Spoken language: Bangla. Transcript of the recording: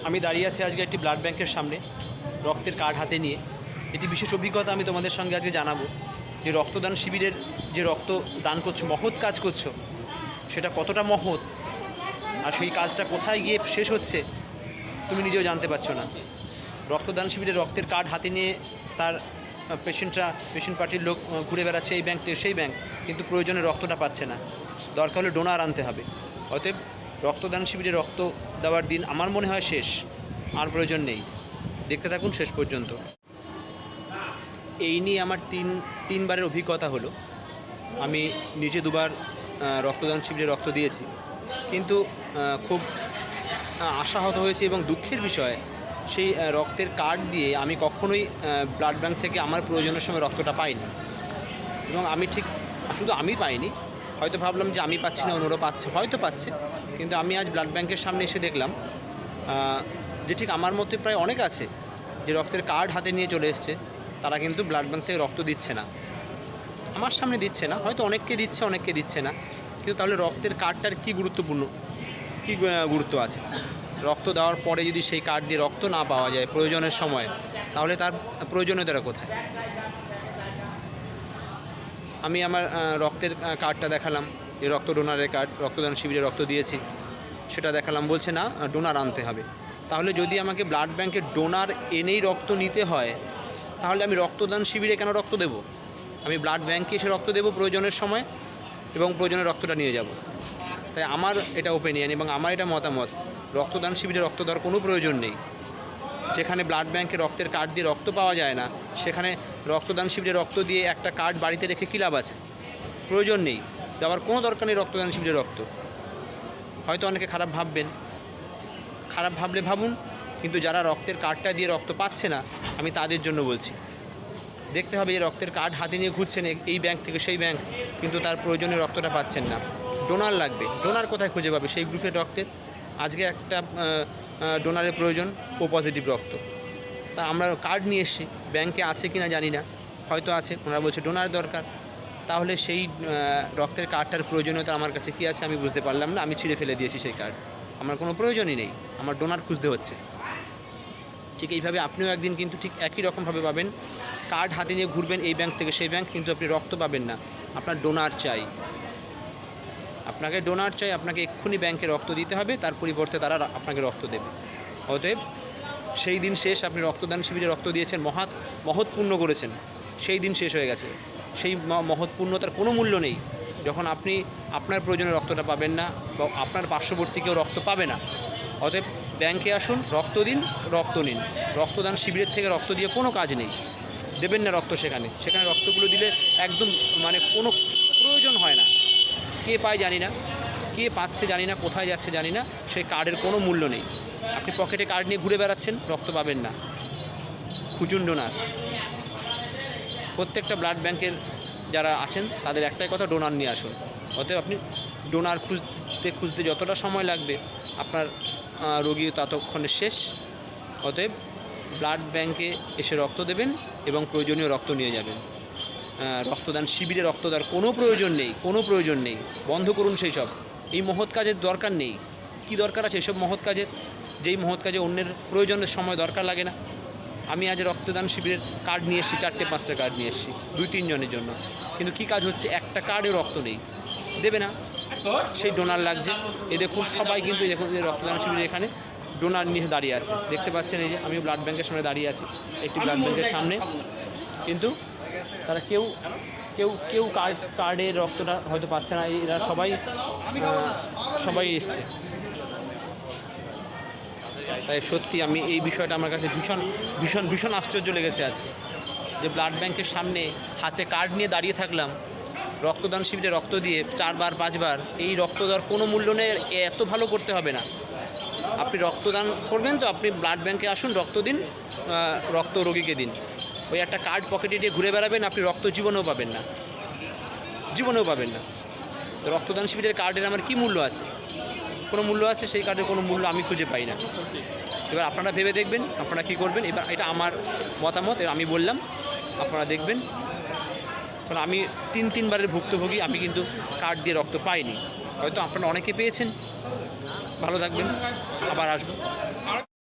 আমি দাঁড়িয়ে আছি আজকে একটি ব্লাড ব্যাংকের সামনে রক্তের কার্ড হাতে নিয়ে। এটি বিশেষ অভিজ্ঞতা আমি তোমাদের সঙ্গে আজকে জানাবো যে রক্তদান শিবিরের যে রক্ত দান করছো, মহৎ কাজ করছো, সেটা কতটা মহৎ, আর সেই কাজটা কোথায় গিয়ে শেষ হচ্ছে তুমি নিজেও জানতে পারছো না। রক্তদান শিবিরে রক্তের কার্ড হাতে নিয়ে তার পেশেন্ট পার্টির লোক ঘুরে বেড়াচ্ছে এই ব্যাংক থেকে সেই ব্যাংক, কিন্তু প্রয়োজনে রক্তটা পাচ্ছে না। দরকার হলে ডোনার আনতে হবে। অতএব রক্তদান শিবিরে রক্ত দেওয়ার দিন আমার মনে হয় শেষ, আর প্রয়োজন নেই। দেখতে থাকুন শেষ পর্যন্ত। এই নিয়ে আমার তিনবারের অভিজ্ঞতা হলো। আমি নিজে দুবার রক্তদান শিবিরে রক্ত দিয়েছি, কিন্তু খুব আশাহত হয়েছে এবং দুঃখের বিষয়, সেই রক্তের কার্ড দিয়ে আমি কখনোই ব্লাড ব্যাংক থেকে আমার প্রয়োজনের সময় রক্তটা পাইনি। এবং আমি ঠিক শুধু আমি পাইনি, হয়তো ভাবলাম যে আমি পাচ্ছি না, অন্যরা পাচ্ছে, হয়তো পাচ্ছে, কিন্তু আমি আজ ব্লাড ব্যাংকের সামনে এসে দেখলাম যে ঠিক আমার মধ্যে প্রায় অনেক আছে যে রক্তের কার্ড হাতে নিয়ে চলে এসছে, তারা কিন্তু ব্লাড ব্যাংক থেকে রক্ত দিচ্ছে না, আমার সামনে দিচ্ছে না। হয়তো অনেককে দিচ্ছে, অনেককে দিচ্ছে না, কিন্তু তাহলে রক্তের কার্ডটার কী গুরুত্বপূর্ণ, কী গুরুত্ব আছে? রক্ত দেওয়ার পরে যদি সেই কার্ড দিয়ে রক্ত না পাওয়া যায় প্রয়োজনের সময়, তাহলে তার প্রয়োজনীয়তাটা কোথায়? আমি আমার রক্তের কার্ডটা দেখালাম, এই রক্ত ডোনারের কার্ড, রক্তদান শিবিরে রক্ত দিয়েছি, সেটা দেখালাম। বলছে না, ডোনার আনতে হবে। তাহলে যদি আমাকে ব্লাড ব্যাংকে ডোনার এনেই রক্ত নিতে হয়, তাহলে আমি রক্তদান শিবিরে কেন রক্ত দেব? আমি ব্লাড ব্যাংকে এসে রক্ত দেব প্রয়োজনের সময়, এবং প্রয়োজনে রক্তটা নিয়ে যাব। তাই আমার এটা ওপিনিয়ন এবং আমার এটা মতামত, রক্তদান শিবিরে রক্ত দেওয়ার কোনো প্রয়োজন নেই। যেখানে ব্লাড ব্যাংকে রক্তের কার্ড দিয়ে রক্ত পাওয়া যায় না, সেখানে রক্তদান শিবিরে রক্ত দিয়ে একটা কার্ড বাড়িতে রেখে কী লাভ আছে? প্রয়োজন নেই, দেওয়ার কোনো দরকার নেই রক্তদান শিবিরে রক্ত। হয়তো অনেকে খারাপ ভাববেন, খারাপ ভাবলে ভাবুন, কিন্তু যারা রক্তের কার্ডটা দিয়ে রক্ত পাচ্ছে না, আমি তাদের জন্য বলছি। দেখতে হবে, এই রক্তের কার্ড হাতে নিয়ে ঘুরছেন এই ব্যাংক থেকে সেই ব্যাংক, কিন্তু তার প্রয়োজনীয় রক্তটা পাচ্ছেন না। ডোনার লাগবে, ডোনার কোথায় খুঁজে পাবে সেই গ্রুপের রক্তের? আজকে একটা ডোনারের প্রয়োজন, ও পজিটিভ রক্ত। তা আমরা কার্ড নিয়ে এসেছি, ব্যাংকে আছে কি না জানি না, হয়তো আছে, ওনারা বলছে ডোনার দরকার। তাহলে সেই রক্তের কার্ডটার প্রয়োজনীয়তা আমার কাছে কী আছে আমি বুঝতে পারলাম না। আমি ছিঁড়ে ফেলে দিয়েছি সেই কার্ড, আমার কোনো প্রয়োজনই নেই, আমার ডোনার খুঁজতে হচ্ছে। ঠিক এইভাবে আপনিও একদিন কিন্তু ঠিক একই রকমভাবে পাবেন, কার্ড হাতে নিয়ে ঘুরবেন এই ব্যাংক থেকে সেই ব্যাংক, কিন্তু আপনি রক্ত পাবেন না। আপনার ডোনার চাই, আপনাকে ডোনার চাই, আপনাকে এক্ষুনি ব্যাংকে রক্ত দিতে হবে, তার পরিবর্তে তারা আপনাকে রক্ত দেবে। অতএব সেই দিন শেষ। আপনি রক্তদান শিবিরে রক্ত দিয়েছেন, মহৎ পুণ্য করেছেন, সেই দিন শেষ হয়ে গেছে। সেই মহৎ পুণ্যতার কোনো মূল্য নেই যখন আপনি আপনার প্রয়োজনে রক্তটা পাবেন না, বা আপনার পার্শ্ববর্তী কেউ রক্ত পাবে না। অতএব ব্যাংকে আসুন, রক্ত দিন, রক্ত নিন। রক্তদান শিবিরের থেকে রক্ত দিয়ে কোনো কাজ নেই, দেবেন না রক্ত। সেখানে রক্তগুলো দিলে একদম কোনো প্রয়োজন হয় না। কে পায় জানি না, কে পাচ্ছে জানি না, কোথায় যাচ্ছে জানি না, সেই কার্ডের কোনো মূল্য নেই। আপনি পকেটে কার্ড নিয়ে ঘুরে বেড়াচ্ছেন, রক্ত পাবেন না। খুঁজুন ডোনার। প্রত্যেকটা ব্লাড ব্যাংকের যারা আছেন তাদের একটাই কথা, ডোনার নিয়ে আসুন। অতএব আপনি ডোনার খুঁজতে যতটা সময় লাগবে, আপনার রোগী ততক্ষণে শেষ। অতএব ব্লাড ব্যাংকে এসে রক্ত দেবেন এবং প্রয়োজনীয় রক্ত নিয়ে যাবেন। রক্তদান শিবিরে রক্ত দেওয়ার কোনো প্রয়োজন নেই, বন্ধ করুন সেই সব। এই মহৎ কাজের দরকার নেই। কি দরকার আছে এসব মহৎ কাজের? যেই মহৎ কাজে অন্যের প্রয়োজনের সময় দরকার লাগে না। আমি আজ রক্তদান শিবিরের কার্ড নিয়ে এসেছি, 4-5টা কার্ড নিয়ে এসেছি 2-3 জনের জন্য, কিন্তু কি কাজ হচ্ছে? একটা কার্ডে রক্ত নেই, দেবে না। সেই ডোনার লাগছে। এই দেখুন, সবাই কিন্তু দেখুন রক্তদান শিবিরের এখানে ডোনার নিয়ে দাঁড়িয়ে আছে, দেখতে পাচ্ছেন। এই যে আমি ব্লাড ব্যাংকের সামনে দাঁড়িয়ে আছি, একটি ব্লাড ব্যাংকের সামনে, কিন্তু তারা কেউ কার্ডের রক্তটা হয়তো পাচ্ছে না। এরা সবাই এসছে। তাই সত্যি আমি এই বিষয়টা আমার কাছে ভীষণ আশ্চর্য লেগেছে আজকে, যে ব্লাড ব্যাংকের সামনে হাতে কার্ড নিয়ে দাঁড়িয়ে থাকলাম, রক্তদান শিবিরে রক্ত দিয়ে 4-5 বার। এই রক্ত দেওয়ার কোনো মূল্য নেই, এত ভালো করতে হবে না। আপনি রক্তদান করবেন তো আপনি ব্লাড ব্যাংকে আসুন, রক্ত দিন, রক্ত রোগীকে দিন। ওই একটা কার্ড পকেটে দিয়ে ঘুরে বেড়াবেন, আপনি রক্ত জীবনেও পাবেন না। রক্তদান শিবিরের কার্ডের আমার কী মূল্য আছে? কোনো মূল্য আছে? সেই কার্ডের কোনো মূল্য আমি খুঁজে পাই না। এবার আপনারা ভেবে দেখবেন আপনারা কী করবেন। এবার এটা আমার মতামত, আমি বললাম, আপনারা দেখবেন। কারণ আমি 3বারের ভুক্তভোগী, আমি কিন্তু কার্ড দিয়ে রক্ত পাইনি। হয়তো আপনারা অনেকে পেয়েছেন। ভালো থাকবেন, আবার আসবো।